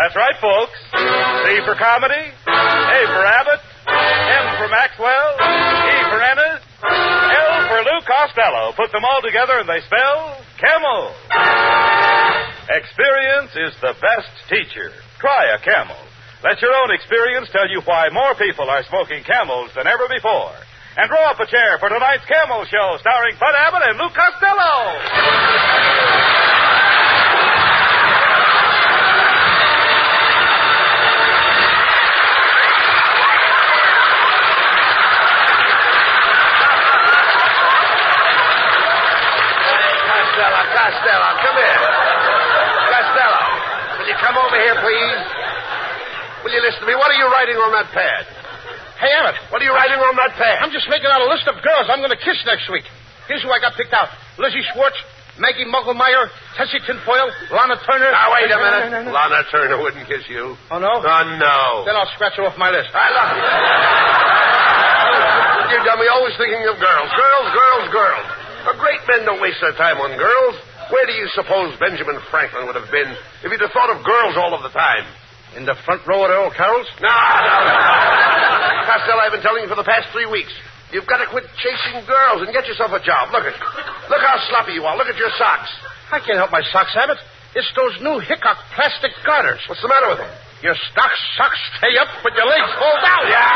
That's right, folks. C for comedy, A for Abbott, M for Maxwell, E for Ennis, L for Lou Costello. Put them all together and they spell Camel. Experience is the best teacher. Try a Camel. Let your own experience tell you why more people are smoking Camels than ever before. And draw up a chair for tonight's Camel Show, starring Bud Abbott and Lou Costello. Costello, come here. Costello, will you come over here, please? Will you listen to me? What are you writing on that pad? Hey, Abbott. What are you writing on that pad? I'm just making out a list of girls I'm going to kiss next week. Here's who I got picked out. Lizzie Schwartz, Maggie Mugglemeyer, Tessie Tinfoil, Lana Turner. Now, wait a minute. No. Lana Turner wouldn't kiss you. Oh, no? Oh, no. Then I'll scratch her off my list. I love you. You dummy, always thinking of girls. Girls. A great men don't waste their time on girls. Where do you suppose Benjamin Franklin would have been if he'd have thought of girls all of the time? In the front row at Earl Carroll's? No. Costello, I've been telling you for the past 3 weeks. You've got to quit chasing girls and get yourself a job. Look how sloppy you are. Look at your socks. I can't help my socks, Abbott. It's those new Hickok plastic garters. What's the matter with them? Your socks stay up, but your legs fall down. Yeah.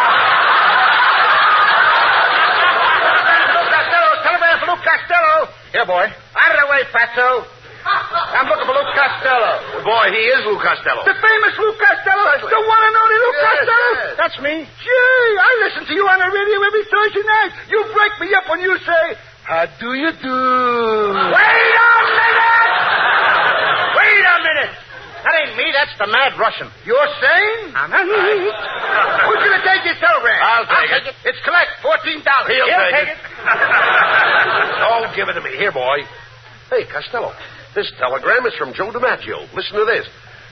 Telegram for Lou Costello. Here, boy. Out of the way, Fatso. I'm looking for Lou Costello. Boy, he is Lou Costello. The famous Lou Costello. The one and only Lou Costello. Yes. That's me. Gee, I listen to you on the radio every Thursday night. You break me up when you say, how do you do? Wait a minute. That ain't me. That's the mad Russian. You're sane? I'm not. Who's going to take your telegram? I'll take it. It's collect. $14. He'll take it. Oh, give it to me. Here, boy. Hey, Costello, this telegram is from Joe DiMaggio. Listen to this.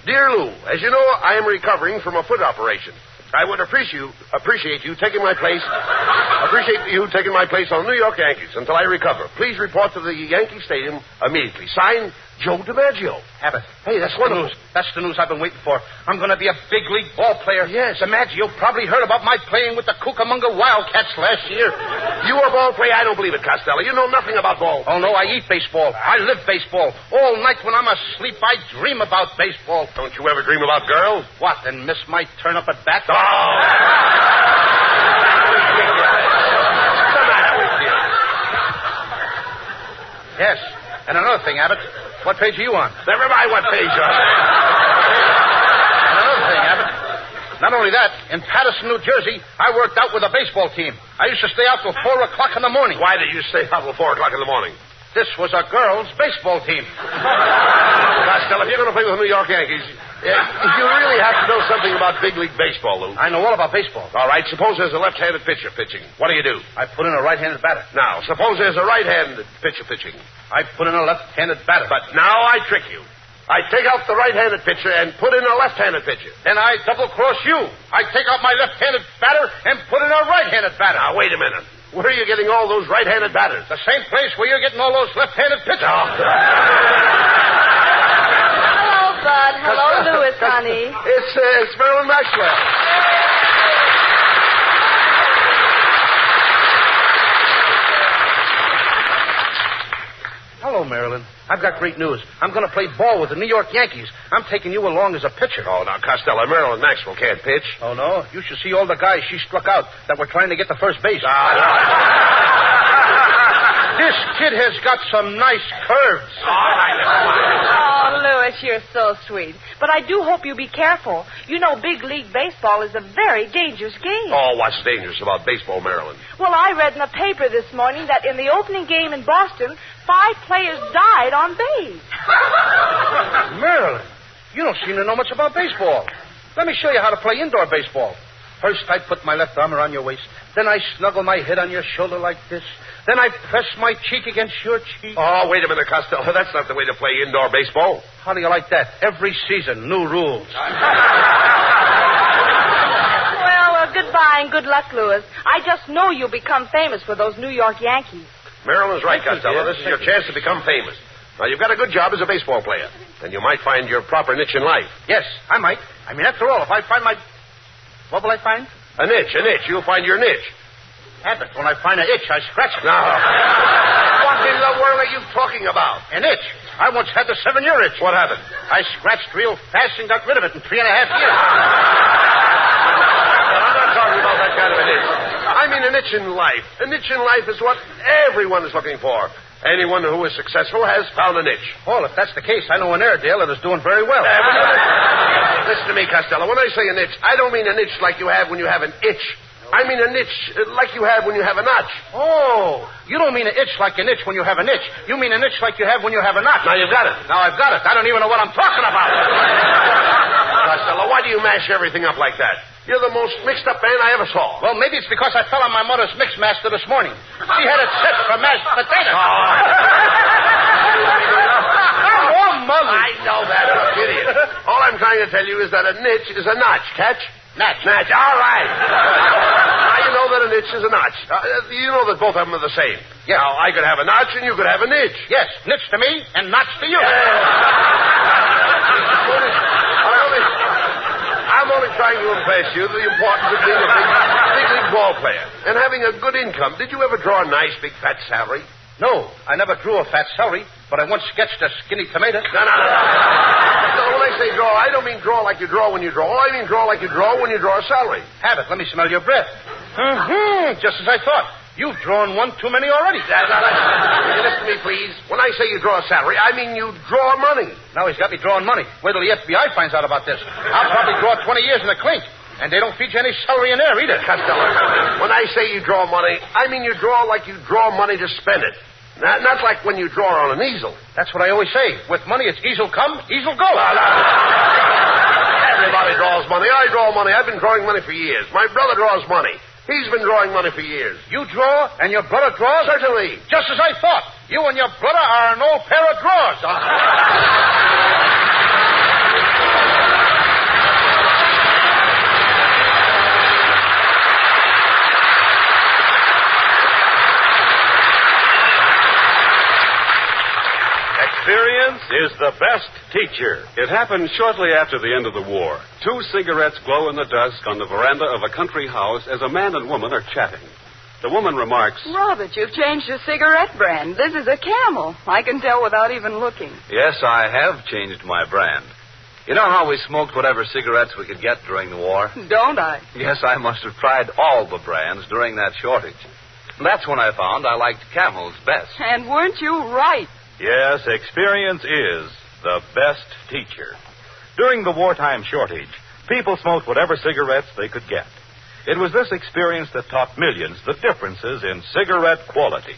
Dear Lou, as you know, I am recovering from a foot operation. I would appreciate you taking my place. Appreciate you taking my place on the New York Yankees until I recover. Please report to the Yankee Stadium immediately. Signed, Joe DiMaggio. Abbott. Hey, that's one news. That's the news I've been waiting for. I'm going to be a big league ball player. Yes. DiMaggio probably heard about my playing with the Cucamonga Wildcats last year. You a ball player? I don't believe it, Costello. You know nothing about ball. Oh, no, I eat baseball. I live baseball. All night when I'm asleep, I dream about baseball. Don't you ever dream about girls? What, and miss my turn up at bat? Oh! What's the matter with you? Yes. And another thing, Abbott. What page are you on? Never mind what page you're on. And another thing, Abbott. Not only that, in Patterson, New Jersey, I worked out with a baseball team. I used to stay out till 4 o'clock in the morning. Why did you stay out till 4 o'clock in the morning? This was a girls' baseball team. Costello, if you're going to play with the New York Yankees, you really have to know something about big league baseball, Lou. I know all about baseball. All right, suppose there's a left-handed pitcher pitching. What do? I put in a right-handed batter. Now, suppose there's a right-handed pitcher pitching. I put in a left-handed batter. But now I trick you. I take out the right-handed pitcher and put in a left-handed pitcher. Then I double-cross you. I take out my left-handed batter and put in a right-handed batter. Now, wait a minute. Where are you getting all those right-handed batters? The same place where you're getting all those left-handed pitchers. Oh. Hello, Bud. Hello, Louis, honey. It's Marilyn Maxwell. Hello, Marilyn. I've got great news. I'm going to play ball with the New York Yankees. I'm taking you along as a pitcher. Oh, now, Costello, Marilyn Maxwell can't pitch. Oh, no? You should see all the guys she struck out that were trying to get to first base. This kid has got some nice curves. Oh, Louis, you're so sweet. But I do hope you be careful. You know big league baseball is a very dangerous game. Oh, what's dangerous about baseball, Marilyn? Well, I read in the paper this morning that in the opening game in Boston, 5 players died on base. Marilyn, you don't seem to know much about baseball. Let me show you how to play indoor baseball. First, I put my left arm around your waist. Then I snuggle my head on your shoulder like this. Then I press my cheek against your cheek. Oh, wait a minute, Costello. That's not the way to play indoor baseball. How do you like that? Every season, new rules. Well, goodbye and good luck, Louis. I just know you'll become famous for those New York Yankees. Marilyn's right, Thank you, Costello. dear. This is your chance to become famous. Now, you've got a good job as a baseball player. And you might find your proper niche in life. Yes, I might. I mean, after all, if I find my... What will I find? A niche. You'll find your niche. Abbott, when I find an itch, I scratch it. No. What in the world are you talking about? An itch. I once had the 7-year itch. What happened? I scratched real fast and got rid of it in 3.5 years. I'm not talking about that kind of an itch. I mean an itch in life. A niche in life is what everyone is looking for. Anyone who is successful has found a niche. Well, if that's the case, I know an Airedale that is doing very well. Listen to me, Costello. When I say a niche, I don't mean a niche like you have when you have an itch. I mean a niche like you have when you have a notch. Oh, you don't mean an itch like an itch when you have an itch. You mean an itch like you have when you have a notch. Now you've got it. Now I've got it. I don't even know what I'm talking about. Costello, why do you mash everything up like that? You're the most mixed-up man I ever saw. Well, maybe it's because I fell on my mother's mix master this morning. She had it set for mashed potatoes. Oh, Mother. I know that, you idiot. All I'm trying to tell you is that a niche is a notch. Catch? Notch. All right. Now you know that a niche is a notch. You know that both of them are the same. Yes. Now, I could have a notch and you could have a niche. Yes, niche to me and notch to you. I'm only trying to impress you the importance of being a big league ball player and having a good income. Did you ever draw a nice, big, fat salary? No, I never drew a fat celery, but I once sketched a skinny tomato. No. No, when I say draw, I don't mean draw like you draw when you draw. I mean draw like you draw when you draw a salary. Abbott, let me smell your breath. Just as I thought. You've drawn one too many already. Will you listen to me, please? When I say you draw a salary, I mean you draw money. Now he's got me drawing money. Wait till the FBI finds out about this. I'll probably draw 20 years in the clink. And they don't feed you any celery in there either. Costello, when I say you draw money, I mean you draw like you draw money to spend it. Not like when you draw on an easel. That's what I always say. With money, it's easel come, easel go. Everybody draws money. I draw money. I've been drawing money for years. My brother draws money. He's been drawing money for years. You draw, and your brother draws? Certainly. Just as I thought. You and your brother are an old pair of drawers. Experience is the best teacher. It happened shortly after the end of the war. 2 cigarettes glow in the dusk on the veranda of a country house as a man and woman are chatting. The woman remarks, Robert, you've changed your cigarette brand. This is a Camel. I can tell without even looking. Yes, I have changed my brand. You know how we smoked whatever cigarettes we could get during the war? Don't I? Yes, I must have tried all the brands during that shortage. That's when I found I liked Camel's best. And weren't you right? Yes, experience is the best teacher. During the wartime shortage, people smoked whatever cigarettes they could get. It was this experience that taught millions the differences in cigarette quality.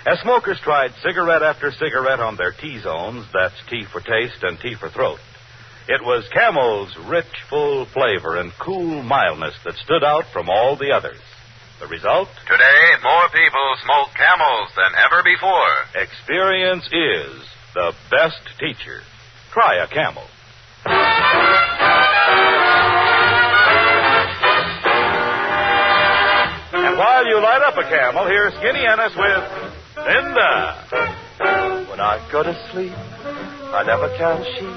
As smokers tried cigarette after cigarette on their T-zones, that's T for taste and T for throat, it was Camel's rich, full flavor and cool mildness that stood out from all the others. The result? Today, more people smoke Camels than ever before. Experience is the best teacher. Try a Camel. And while you light up a Camel, here's Skinny Ennis with Linda. When I go to sleep, I never count sheep.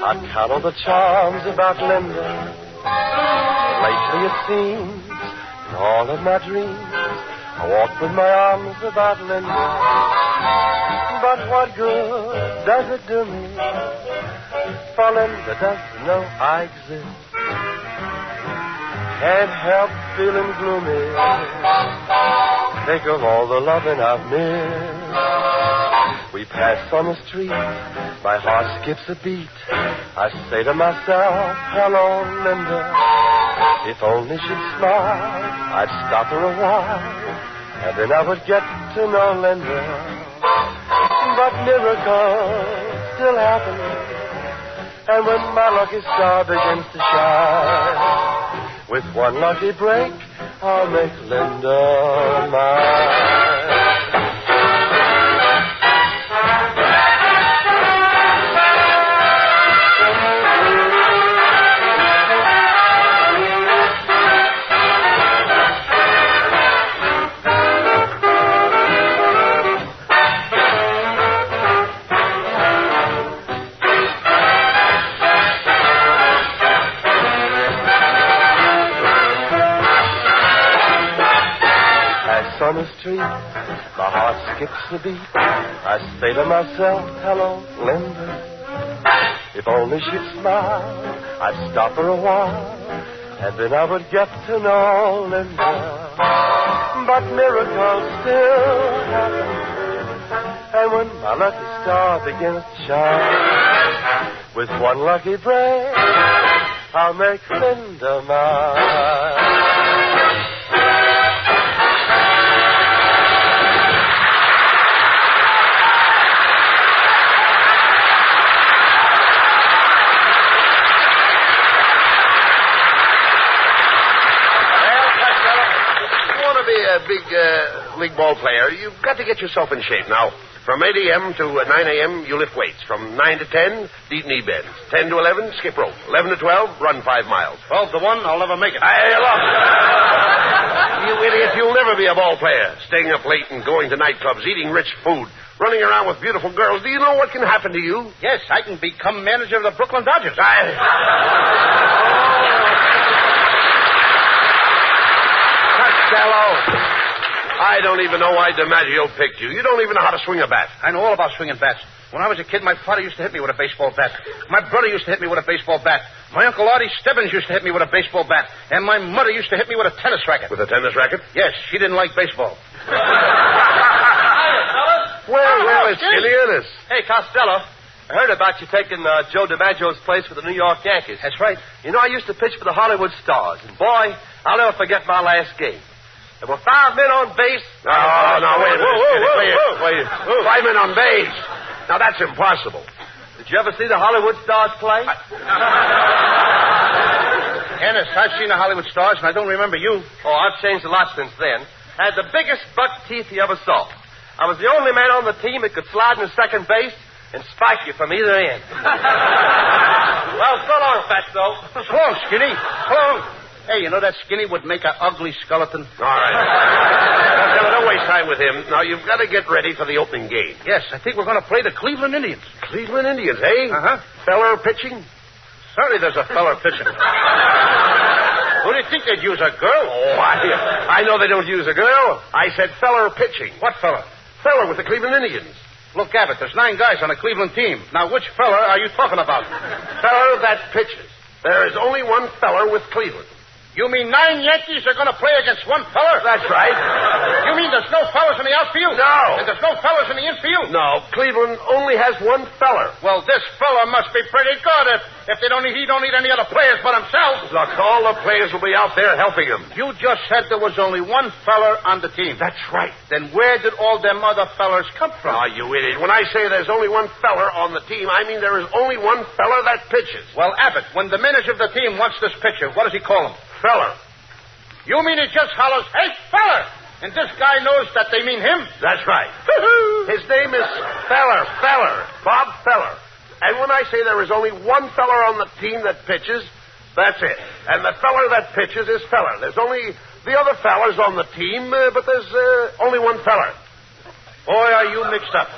I count all the charms about Linda. Lately it seems, in all of my dreams, I walk with my arms about Linda. But what good does it do me? For Linda doesn't know I exist. Can't help feeling gloomy. Think of all the loving I've missed. We pass on the street, my heart skips a beat. I say to myself, hello, Linda. If only she'd smile, I'd stop her a while, and then I would get to know Linda. But miracles still happen, and when my lucky star begins to shine, with one lucky break, I'll make Linda mine. street, my heart skips a beat. I say to myself, hello, Linda. If only she'd smile, I'd stop her a while, and then I would get to know Linda. But miracles still happen, and when my lucky star begins to shine, with one lucky break, I'll make Linda mine. A big league ball player, you've got to get yourself in shape. Now, from 8 a.m. to 9 a.m., you lift weights. From 9 to 10, deep knee bends. 10 to 11, skip rope. 11 to 12, run 5 miles. 12 to 1, I'll never make it. Hey, look. You idiot, you'll never be a ball player. Staying up late and going to nightclubs, eating rich food, running around with beautiful girls. Do you know what can happen to you? Yes, I can become manager of the Brooklyn Dodgers. Costello, I don't even know why DiMaggio picked you. You don't even know how to swing a bat. I know all about swinging bats. When I was a kid, my father used to hit me with a baseball bat. My brother used to hit me with a baseball bat. My Uncle Artie Stebbins used to hit me with a baseball bat. And my mother used to hit me with a tennis racket. With a tennis racket? Yes, she didn't like baseball. Well, it's Skinny Ennis. Hey, Costello, I heard about you taking Joe DiMaggio's place for the New York Yankees. That's right. You know, I used to pitch for the Hollywood Stars, and boy, I'll never forget my last game. There were 5 men on base. No, wait a minute. Wait. 5 men on base. Now, that's impossible. Did you ever see the Hollywood Stars play? Ennis, I've seen the Hollywood Stars, and I don't remember you. Oh, I've changed a lot since then. I had the biggest buck teeth you ever saw. I was the only man on the team that could slide into second base and spike you from either end. Well, so long, Fatso. So long, Skinny. So long. Hey, you know that Skinny would make an ugly skeleton? All right. Don't waste time with him. Now, you've got to get ready for the opening game. Yes, I think we're going to play the Cleveland Indians. Cleveland Indians, eh? Uh-huh. Feller pitching? Certainly there's a feller pitching. Who do you think they'd use, a girl? Oh, I know they don't use a girl. I said feller pitching. What feller? Feller with the Cleveland Indians. Look, Abbott, there's 9 guys on the Cleveland team. Now, which feller are you talking about? Feller that pitches. There is only one feller with Cleveland. You mean 9 Yankees are going to play against one feller? That's right. You mean there's no fellers in the outfield? No. And there's no fellers in the infield? No, Cleveland only has one feller. Well, this feller must be pretty good if he don't need any other players but himself. Look, all the players will be out there helping him. You just said there was only one feller on the team. That's right. Then where did all them other fellers come from? Oh, you idiot. When I say there's only one feller on the team, I mean there is only one feller that pitches. Well, Abbott, when the manager of the team wants this pitcher, what does he call him? Feller. You mean he just hollers, "Hey, feller!" And this guy knows that they mean him? That's right. His name is Feller, Bob Feller. And when I say there is only one feller on the team that pitches, that's it. And the feller that pitches is Feller. There's only the other fellers on the team, but there's only one feller. Boy, are you mixed up.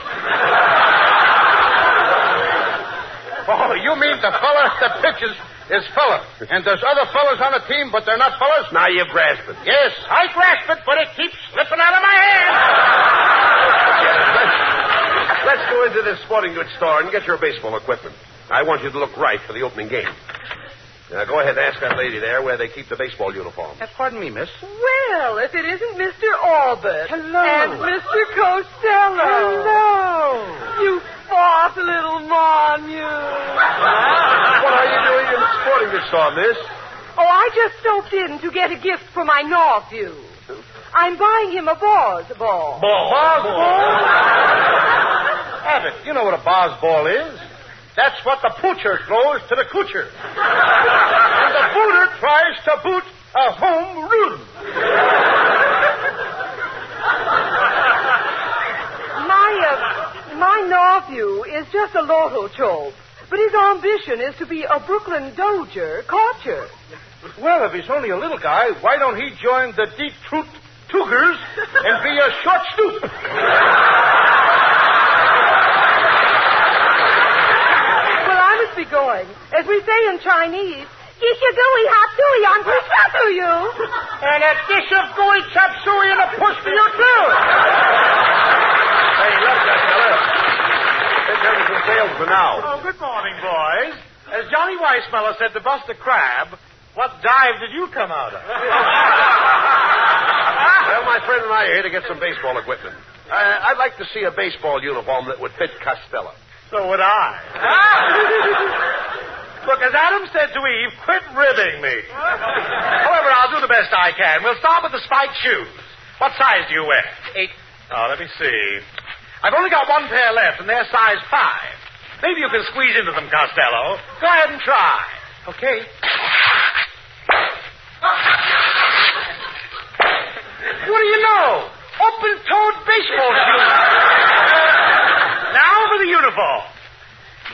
Oh, you mean the feller that pitches is feller. And there's other fellas on the team, but they're not fellas? Now you grasp it. Yes, I grasp it, but it keeps slipping out of my hand. Let's go into this sporting goods store and get your baseball equipment. I want you to look right for the opening game. Now, go ahead and ask that lady there where they keep the baseball uniforms. Pardon me, miss. Well, if it isn't Mr. Albert. Hello. And Mr. Costello. Hello. You fought, little Monu. What are you doing in the sporting goods store, miss? Oh, I just stopped in to get a gift for my nephew. I'm buying him a Boz ball. Boz ball? Abbott, you know what a Boz ball is. That's what the poocher throws to the coocher. And the booter tries to boot a home run. My nephew is just a lotto chope, but his ambition is to be a Brooklyn Dodger catcher. Well, if he's only a little guy, why don't he join the Deep Troop Tougers and be a short stoop? Well, I must be going. As we say in Chinese, It's your gooey hot suey on Christmas to you. And a dish of gooey chop suey and a push for you, too. Hey, look, Costello. Let's have some sales for now. Oh, good morning, boys. As Johnny Weissmuller said to Buster Crabbe, what dive did you come out of? Well, my friend and I are here to get some baseball equipment. I'd like to see a baseball uniform that would fit Costello. So would I. Look, as Adam said to Eve, quit ribbing me. However, I'll do the best I can. We'll start with the spiked shoes. What size do you wear? 8. Oh, let me see. I've only got one pair left, and they're size 5. Maybe you can squeeze into them, Costello. Go ahead and try. Okay. What do you know? Open-toed baseball shoes. Now for the uniform.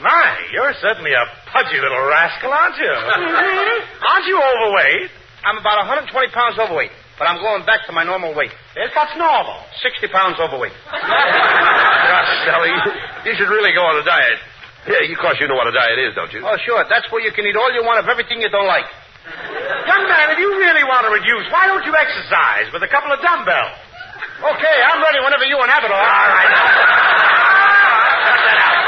My, you're certainly a pudgy little rascal, aren't you? Aren't you overweight? I'm about 120 pounds overweight, but I'm going back to my normal weight. Yes, what's normal? 60 pounds overweight. Costello, you should really go on a diet. Yeah, of course you know what a diet is, don't you? Oh, sure. That's where you can eat all you want of everything you don't like. Young man, if you really want to reduce, why don't you exercise with a couple of dumbbells? Okay, I'm ready whenever you and Abbott are. All right. Cut that out.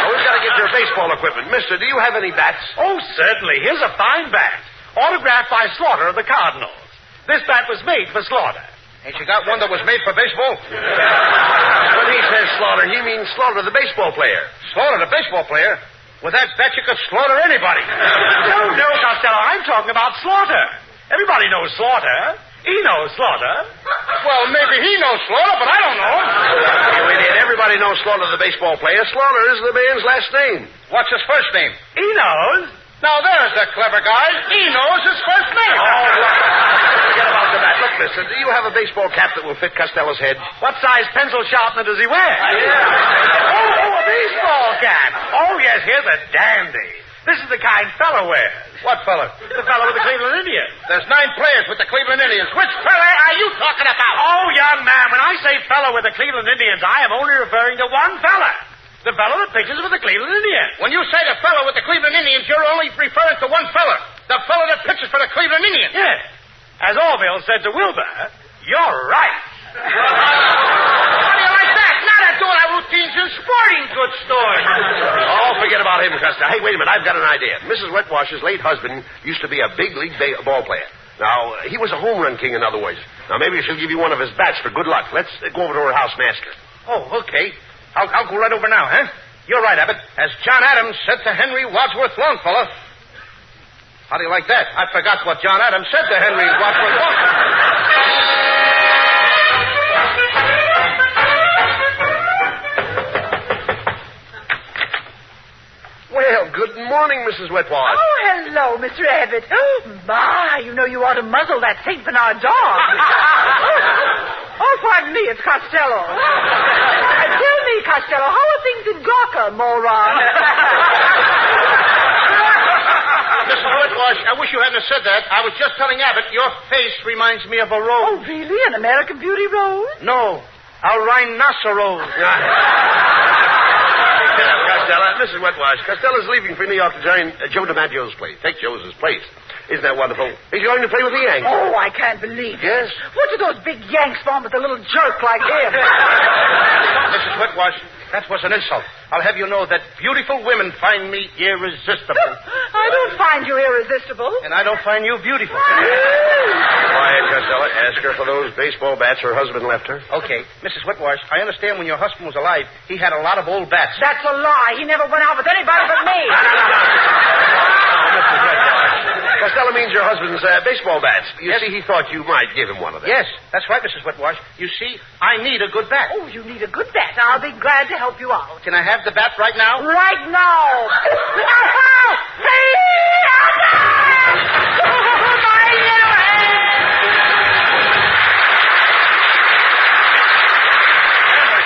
Now, we've got to get your baseball equipment. Mister, do you have any bats? Oh, certainly. Here's a fine bat. Autographed by Slaughter of the Cardinals. This bat was made for Slaughter. Ain't you got one that was made for baseball? When he says Slaughter, he means Slaughter, the baseball player. Slaughter, the baseball player? With that bat, you could slaughter anybody. No, Costello. I'm talking about Slaughter. Everybody knows Slaughter. He knows Slaughter. Well, maybe he knows Slaughter, but I don't know him. You idiot. Everybody knows Slaughter, the baseball player. Slaughter is the man's last name. What's his first name? He knows. Now, there's a clever guy. He knows his first name. Oh, forget about the bat. Look, mister, do you have a baseball cap that will fit Costello's head? What size pencil sharpener does he wear? Yeah. Oh, a baseball cap. Oh, yes, here's a dandy. This is the kind fella wears. What fella? The fella with the Cleveland Indians. There's 9 players with the Cleveland Indians. Which fella are you talking about? Oh, young man, when I say fella with the Cleveland Indians, I am only referring to one fella. The fella that pitches for the Cleveland Indians. When you say the fella with the Cleveland Indians, you're only referring to one fella. The fella that pitches for the Cleveland Indians. Yes. As Orville said to Wilbur, you're right. How do you like that? Now they're doing our routines in sporting goods stores. Oh, forget about him, Costello. Hey, wait a minute. I've got an idea. Mrs. Wetwash's late husband used to be a big league ball player. Now, he was a home run king, in other words. Now, maybe she'll give you one of his bats for good luck. Let's go over to her house and ask her. Oh, okay. I'll go right over now, huh? You're right, Abbott. As John Adams said to Henry Wadsworth Longfellow. How do you like that? I forgot what John Adams said to Henry Wadsworth Longfellow. Well, good morning, Mrs. Wetwash. Oh, hello, Mr. Abbott. Oh, my, you know you ought to muzzle that St. Bernard dog. Oh, pardon me, it's Costello. Tell me, Costello, how are things in Gawker, moron? Mrs. Wetwash, I wish you hadn't said that. I was just telling Abbott your face reminds me of a rose. Oh, really? An American Beauty rose? No, a rhinoceros. Mrs. Wetwash, Costello's leaving for New York to join Joe DiMaggio's place. Take Joe's place. Isn't that wonderful? He's going to play with the Yanks. Oh, I can't believe it. Yes? What do those big Yanks want with a little jerk like him? Mrs. Wetwash, that was an insult. I'll have you know that beautiful women find me irresistible. I don't find you irresistible. And I don't find you beautiful. Quiet, Costello. Ask her for those baseball bats her husband left her. Okay. Mrs. Wetwash, I understand when your husband was alive, he had a lot of old bats. That's a lie. He never went out with anybody but me. Mrs. Wetwash. Costello means your husband's baseball bats. You see, he thought you might give him one of them. Yes, that's right, Mrs. Wetwash. You see, I need a good bat. Oh, you need a good bat. I'll be glad to help you out. Can I have the bat right now? Right now.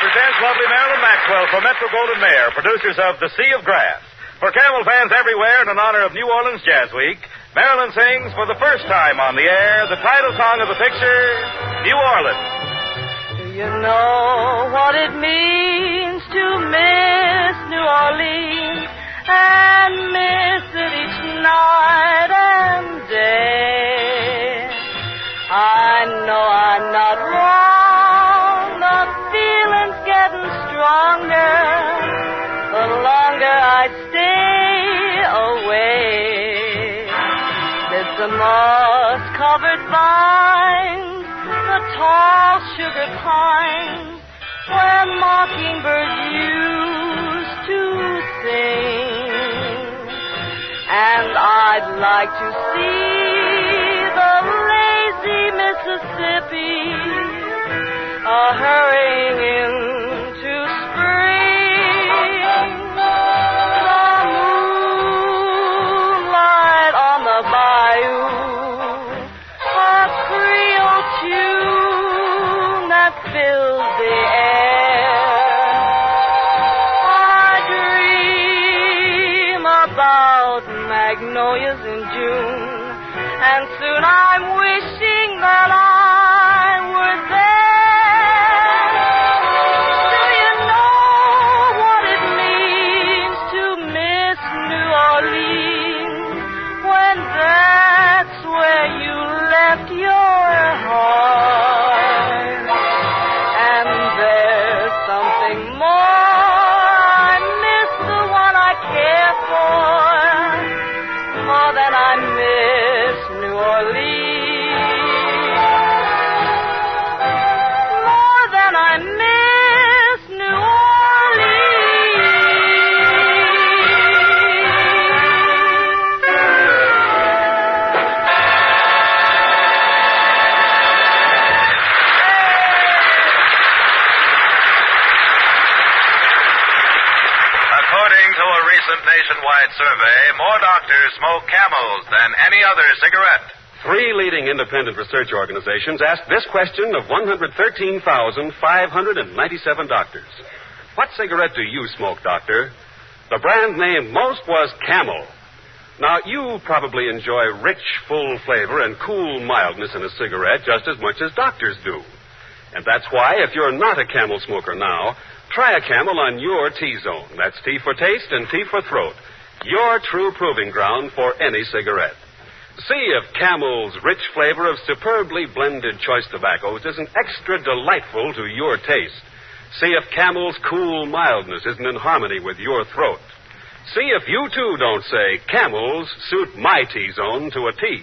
Presents lovely Marilyn Maxwell for Metro-Goldwyn-Mayer, producers of The Sea of Grass. For Camel fans everywhere and in honor of New Orleans Jazz Week, Marilyn sings for the first time on the air the title song of the picture, New Orleans. Do you know what it means to miss New Orleans and miss it each night? the moss-covered vines, the tall sugar pines, where mockingbirds used to sing. And I'd like to see the lazy Mississippi hurrying into spring. The moonlight on the bayou, a Creole tune that fills the air. I dream about magnolias in June, and soon I'm wishing that I were there. Do you know what it means to miss New Orleans when that's where you left your heart? And there's something more. I miss the one I care for more than I miss New Orleans. More than I miss New According to a recent nationwide survey, more doctors smoke Camels than any other cigarette. 3 leading independent research organizations asked this question of 113,597 doctors. What cigarette do you smoke, doctor? The brand named most was Camel. Now, you probably enjoy rich, full flavor and cool mildness in a cigarette just as much as doctors do. And that's why, if you're not a Camel smoker now, try a Camel on your T-zone. That's T for taste and T for throat. Your true proving ground for any cigarette. See if Camel's rich flavor of superbly blended choice tobaccos isn't extra delightful to your taste. See if Camel's cool mildness isn't in harmony with your throat. See if you, too, don't say, Camels suit my T-zone to a T.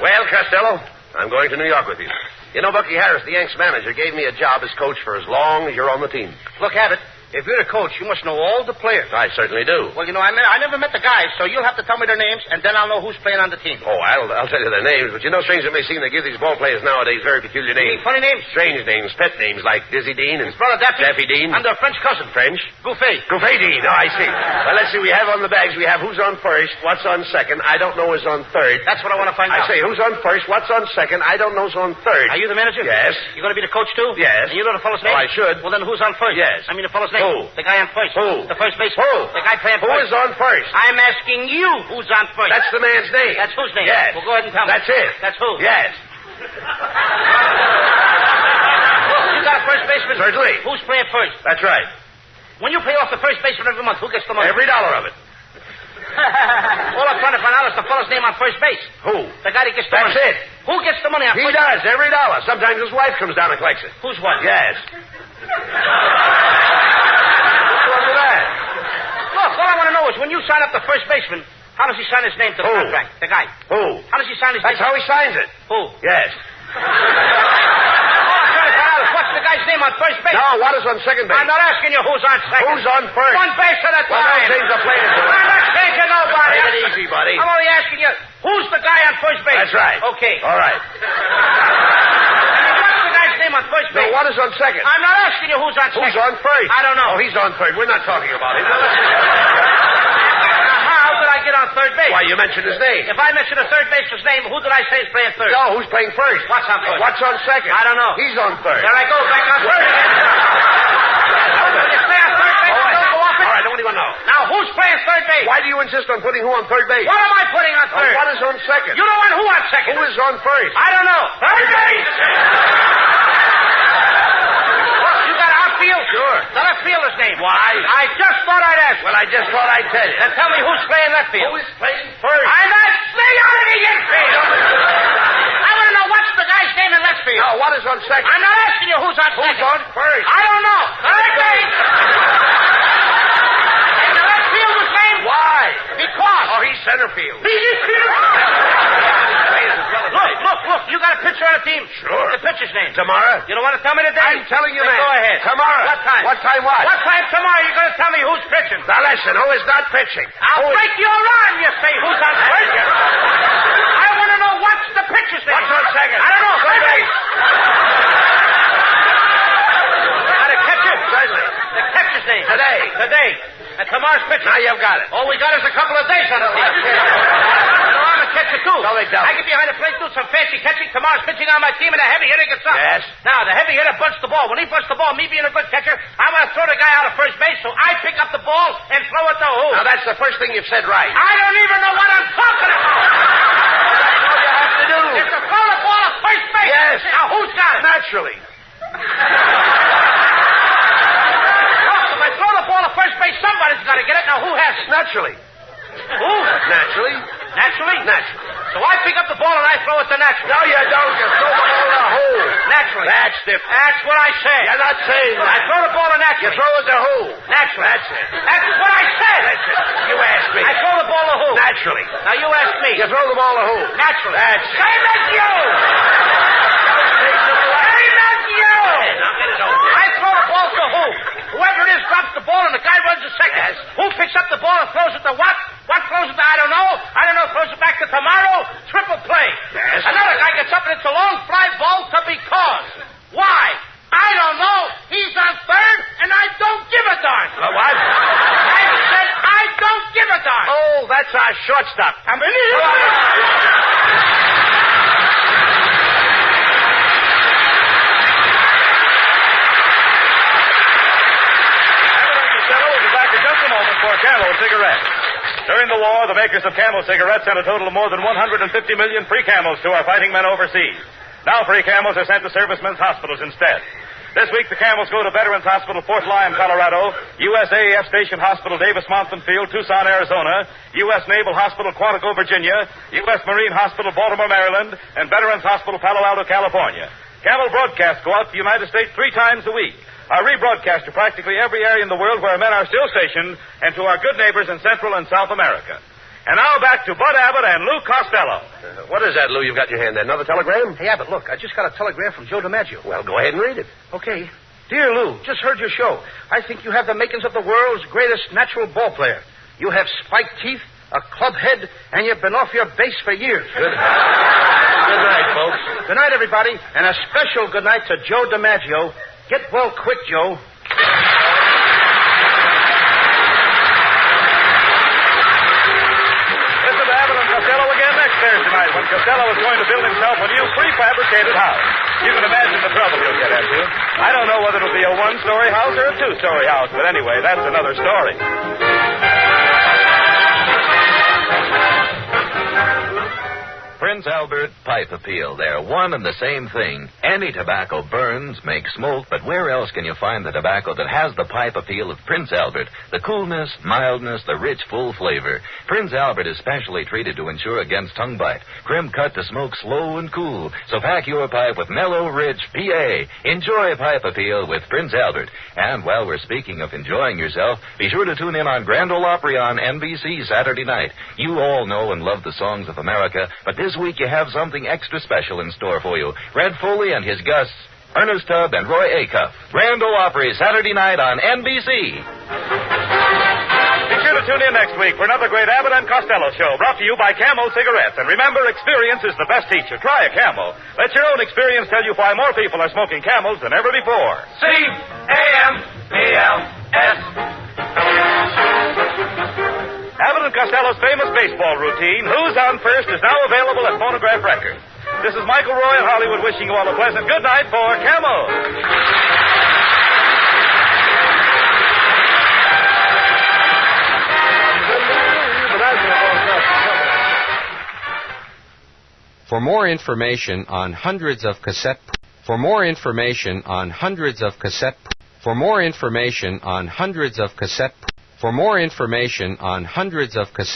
Well, Costello, I'm going to New York with you. You know, Bucky Harris, the Yanks manager, gave me a job as coach for as long as you're on the team. Look, Abbott, if you're a coach, you must know all the players. I certainly do. Well, you know, I never met the guys, so you'll have to tell me their names, and then I'll know who's playing on the team. Oh, I'll tell you their names, but you know, strange it may seem, they give these ball players nowadays very peculiar names. Funny names? Strange names, pet names like Dizzy Dean and His brother Daffy Dean. And their French cousin. French? Gouffet. Gouffet Dean. Oh, I see. Well, let's see. We have on the bags, we have who's on first, what's on second, I don't know who's on third. That's what I want to find I out. say, who's on first, what's on second, I don't know who's on third. Are you the manager? Yes. You going to be the coach, too? Yes. And you know the fellow's name? Oh, I should. Well, then who's on first? Yes. I mean the fellow's name. Who? The guy on first. Who? The first baseman. Who? The guy playing Who first. is on first? I'm asking you who's on first. That's the man's name. That's whose name? Yes. Well, go ahead and tell me. That's it. That's who? Yes. You got a first baseman? Certainly. Who's playing first? That's right. When you pay off the first baseman every month, who gets the money? Every dollar of it. All I'm trying to find out is the fellow's name on first base. Who? The guy that gets the That's money. it. Who gets the money on He first does, every dollar. Sometimes his wife comes down and collects it. Whose wife? Yes. What's wrong with that? Look, all I want to know is when you sign up the first baseman, how does he sign his name to the Who? contract? The guy. Who? How does he sign his That's name? how he signs it. Who? Yes. All I'm trying to find out is what's the guy's name on first base? Now, what is on second base? I'm not asking you who's on second. Who's on first? One base at a time. Well, don't change the play into it. I'm not changing nobody. Take it easy, buddy. I'm only asking you, who's the guy on first base? That's right. Okay. All right. What's the guy's name on first base? Now, what is on second? I'm not asking you who's on second. Who's on first? I don't know. Oh, he's on third. We're not talking about him. Now, listen. How did I get on third base? Why, you mentioned his name. If I mention a third baseman's name, who did I say is playing third? No, who's playing first? What's on first? What's on second? I don't know. He's on third. There I go, back on third again. Will you stay on third base and don't go off it? All right, don't even know. Now, who's playing third base? Why do you insist on putting who on third base? What am I putting on third? What is on second? You don't want who on second? Who is on first? I don't know. Third base! Look, you got outfield? Sure. The left fielder's name. Why? I just thought I'd ask. Well, I just thought I'd tell you. Then tell me who's playing left field. Who is playing first? I'm not staying out of the infield. I want to know what's the guy's name in left field. Now, what is on second? I'm not asking you who's on second. Who's on first? I don't know. Third base. team? Sure. What's the pitcher's name? Tomorrow. You don't want to tell me today? I'm telling you, Then man. Go ahead. Tomorrow. What time? What time what? What time tomorrow? You're going to tell me who's pitching. Now listen, who is not pitching? I'll break your arm, you say. Who's on first? I want to know what's the pitcher's name. What's on second? I don't know. Third base. Now, the catcher. Certainly. The catcher's name. Today. And tomorrow's pitcher. Now you've got it. All we got is a couple of days on the team. I'm a catcher, too. No, they don't. I get behind the plate, do some fancy catching. Tomorrow's pitching on my team, and the heavy hitter gets up. Yes. Now, the heavy hitter bunts the ball. When he bunts the ball, me being a good catcher, I'm going to throw the guy out of first base, so I pick up the ball and throw it to who? Now, that's the first thing you've said right. I don't even know what I'm talking about. That's all you have to do. It's to throw the ball at first base. Yes. Now, who's got it? Naturally. If I throw the ball at first base, somebody's got to get it. Now, who has it? Naturally. Who? Naturally. Naturally? Naturally. So I pick up the ball and I throw it to Naturally. No, you don't. You throw the ball in the hole. Naturally. That's different. That's what I said. You're not saying that. I throw the ball to You Naturally. throw it to who? Naturally. That's it. That's what I said. That's it. You asked me. I throw the ball to who? Naturally. Now you ask me. You throw the ball to who? Naturally. That's it. Same as you. Same as you. I throw the ball to who? Whoever it is drops the ball and the guy runs to second. Yes. Who picks up the ball and throws it to what? What throws it to? I don't know. Throws it back to tomorrow. Triple play. Yes. Another guy gets up and it's a long fly ball to be caught. Why? I don't know. He's on third and I don't give a darn. What? I said I don't give a darn. Oh, that's our shortstop. I'm in For Camel cigarettes. During the war, the makers of Camel cigarettes sent a total of more than 150 million free Camels to our fighting men overseas. Now free Camels are sent to servicemen's hospitals instead. This week, the Camels go to Veterans Hospital, Fort Lyon, Colorado, USAF Station Hospital, Davis-Monthan Field, Tucson, Arizona, U.S. Naval Hospital, Quantico, Virginia, U.S. Marine Hospital, Baltimore, Maryland, and Veterans Hospital, Palo Alto, California. Camel broadcasts go out to the United States 3 times a week. Are rebroadcast to practically every area in the world where men are still stationed, and to our good neighbors in Central and South America. And now back to Bud Abbott and Lou Costello. What is that, Lou? You've got in your hand there. Another telegram? Hey, Abbott, look, I just got a telegram from Joe DiMaggio. Well, go ahead and read it. Okay. Dear Lou, just heard your show. I think you have the makings of the world's greatest natural ball player. You have spiked teeth, a club head, and you've been off your base for years. Good night, folks. Good night, everybody, and a special good night to Joe DiMaggio. Get well quick, Joe. Listen to Abbott and Costello again next Thursday night when Costello is going to build himself a new prefabricated house. You can imagine the trouble he'll get into. I don't know whether it'll be a 1-story house or a 2-story house, but anyway, that's another story. Prince Albert Pipe Appeal. They're one and the same thing. Any tobacco burns, makes smoke, but where else can you find the tobacco that has the pipe appeal of Prince Albert? The coolness, mildness, the rich, full flavor. Prince Albert is specially treated to ensure against tongue bite. Trim cut to smoke slow and cool. So pack your pipe with mellow, rich PA. Enjoy Pipe Appeal with Prince Albert. And while we're speaking of enjoying yourself, be sure to tune in on Grand Ole Opry on NBC Saturday night. You all know and love the songs of America, but this week you have something extra special in store for you. Red Foley and his guests, Ernest Tubb and Roy Acuff. Grand Ole Opry Saturday night on NBC. Be sure to tune in next week for another great Abbott and Costello show brought to you by Camel Cigarettes. And remember, experience is the best teacher. Try a Camel. Let your own experience tell you why more people are smoking Camels than ever before. C-A-M-E-L-S. Abbott and Costello's famous baseball routine, Who's on First, is now available at Phonograph Records. This is Michael Roy in Hollywood wishing you all a pleasant good night for Camel. For more information on hundreds of cassette